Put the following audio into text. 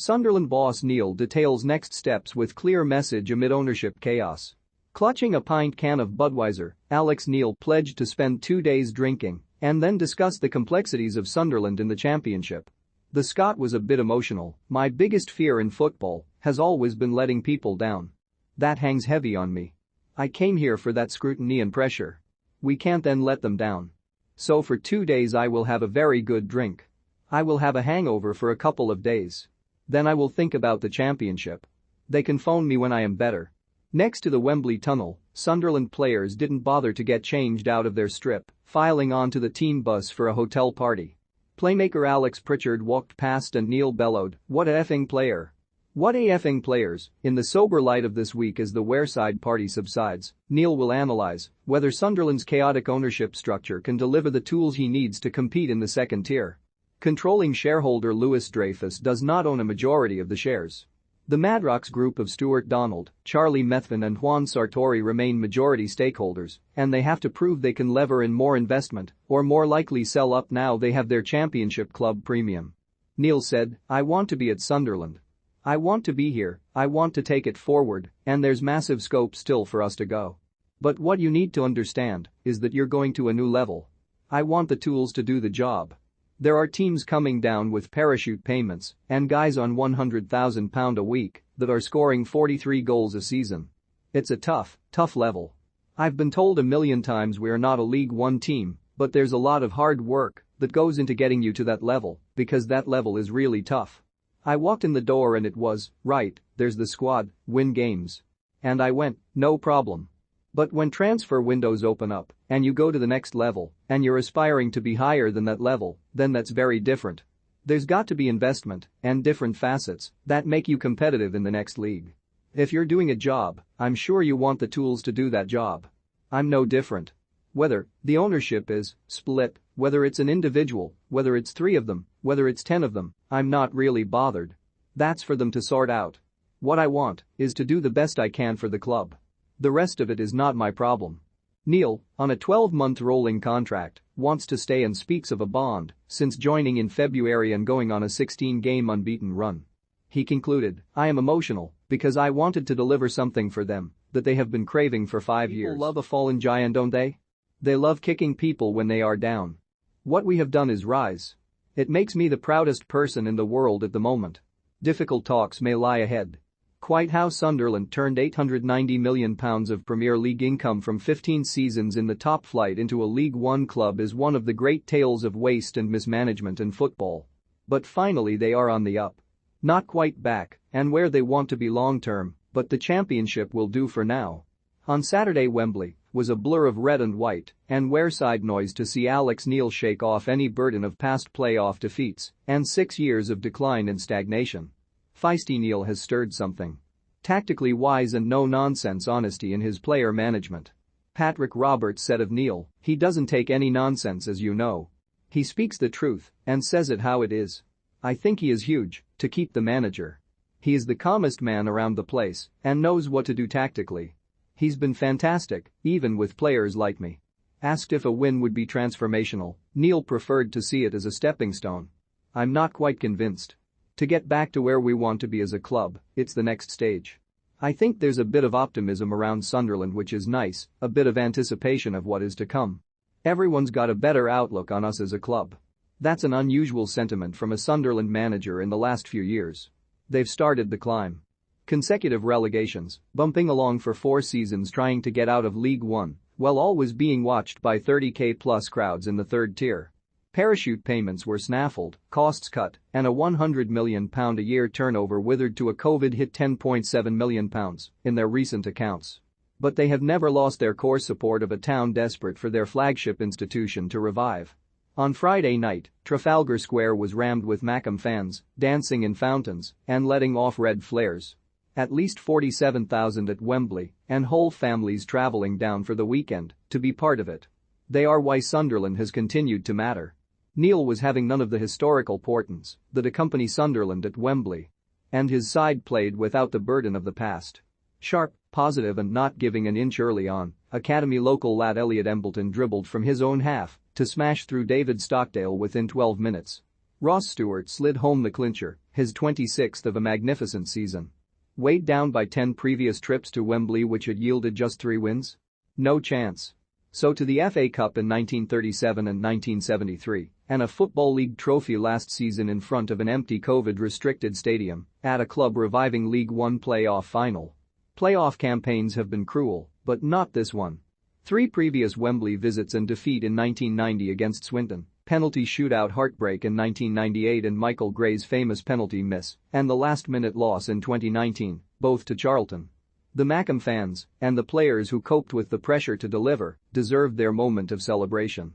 Sunderland boss Neil details next steps with clear message amid ownership chaos. Clutching a pint can of Budweiser, Alex Neil pledged to spend 2 days drinking and then discuss the complexities of Sunderland in the championship. The Scot was a bit emotional. "My biggest fear in football has always been letting people down. That hangs heavy on me. I came here for that scrutiny and pressure. We can't then let them down. So for 2 days I will have a very good drink. I will have a hangover for a couple of days. Then I will think about the championship. They can phone me when I am better." Next to the Wembley tunnel, Sunderland players didn't bother to get changed out of their strip, filing onto the team bus for a hotel party. Playmaker Alex Pritchard walked past and Neil bellowed, "What a effing player. What a effing players." In the sober light of this week as the Wearside party subsides, Neil will analyze whether Sunderland's chaotic ownership structure can deliver the tools he needs to compete in the second tier. Controlling shareholder Lewis Dreyfus does not own a majority of the shares. The Madrox group of Stuart Donald, Charlie Methven and Juan Sartori remain majority stakeholders, and they have to prove they can lever in more investment or more likely sell up now they have their championship club premium. Neil said, "I want to be at Sunderland. I want to be here, I want to take it forward, and there's massive scope still for us to go. But what you need to understand is that you're going to a new level. I want the tools to do the job. There are teams coming down with parachute payments and guys on £100,000 a week that are scoring 43 goals a season. It's a tough level. I've been told a million times we're not a League One team, but there's a lot of hard work that goes into getting you to that level because that level is really tough. I walked in the door and it was, right, there's the squad, win games. And I went, no problem. But when transfer windows open up and you go to the next level and you're aspiring to be higher than that level, then that's very different. There's got to be investment and different facets that make you competitive in the next league. If you're doing a job, I'm sure you want the tools to do that job. I'm no different. Whether the ownership is split, whether it's an individual, whether it's 3 of them, whether it's 10 of them, I'm not really bothered. That's for them to sort out. What I want is to do the best I can for the club. The rest of it is not my problem." Neil, on a 12-month rolling contract, wants to stay and speaks of a bond since joining in February and going on a 16-game unbeaten run. He concluded, "I am emotional because I wanted to deliver something for them that they have been craving for 5 years. People love a fallen giant, don't they? They love kicking people when they are down. What we have done is rise. It makes me the proudest person in the world at the moment. Difficult talks may lie ahead." Quite how Sunderland turned £890 million of Premier League income from 15 seasons in the top flight into a League One club is one of the great tales of waste and mismanagement in football. But finally they are on the up. Not quite back and where they want to be long-term, but the championship will do for now. On Saturday Wembley was a blur of red and white and Wearside noise to see Alex Neil shake off any burden of past playoff defeats and 6 years of decline and stagnation. Feisty Neil has stirred something. Tactically wise and no-nonsense honesty in his player management. Patrick Roberts said of Neil, "He doesn't take any nonsense, as you know. He speaks the truth and says it how it is. I think he is huge to keep the manager. He is the calmest man around the place and knows what to do tactically. He's been fantastic, even with players like me." Asked if a win would be transformational, Neil preferred to see it as a stepping stone. "I'm not quite convinced. To get back to where we want to be as a club, it's the next stage. I think there's a bit of optimism around Sunderland which is nice, a bit of anticipation of what is to come. Everyone's got a better outlook on us as a club. That's an unusual sentiment from a Sunderland manager in the last few years. They've started the climb. Consecutive relegations, bumping along for 4 seasons trying to get out of League One, while always being watched by 30k plus crowds in the third tier. Parachute payments were snaffled, costs cut, and a £100 million a year turnover withered to a COVID-hit £10.7 million in their recent accounts. But they have never lost their core support of a town desperate for their flagship institution to revive. On Friday night, Trafalgar Square was rammed with Mackem fans, dancing in fountains and letting off red flares. At least 47,000 at Wembley and whole families travelling down for the weekend to be part of it. They are why Sunderland has continued to matter. Neil was having none of the historical portents that accompany Sunderland at Wembley. And his side played without the burden of the past. Sharp, positive and not giving an inch early on, academy local lad Elliot Embleton dribbled from his own half to smash through David Stockdale within 12 minutes. Ross Stewart slid home the clincher his 26th of a magnificent season. Weighed down by 10 previous trips to Wembley which had yielded just 3 wins? No chance. So to the FA Cup in 1937 and 1973, and a Football League trophy last season in front of an empty COVID-restricted stadium, at a club reviving League One playoff final. Playoff campaigns have been cruel, but not this one. 3 previous Wembley visits and defeat in 1990 against Swinton, penalty shootout heartbreak in 1998 and Michael Gray's famous penalty miss, and the last-minute loss in 2019, both to Charlton. The Mackem fans, and the players who coped with the pressure to deliver, deserved their moment of celebration.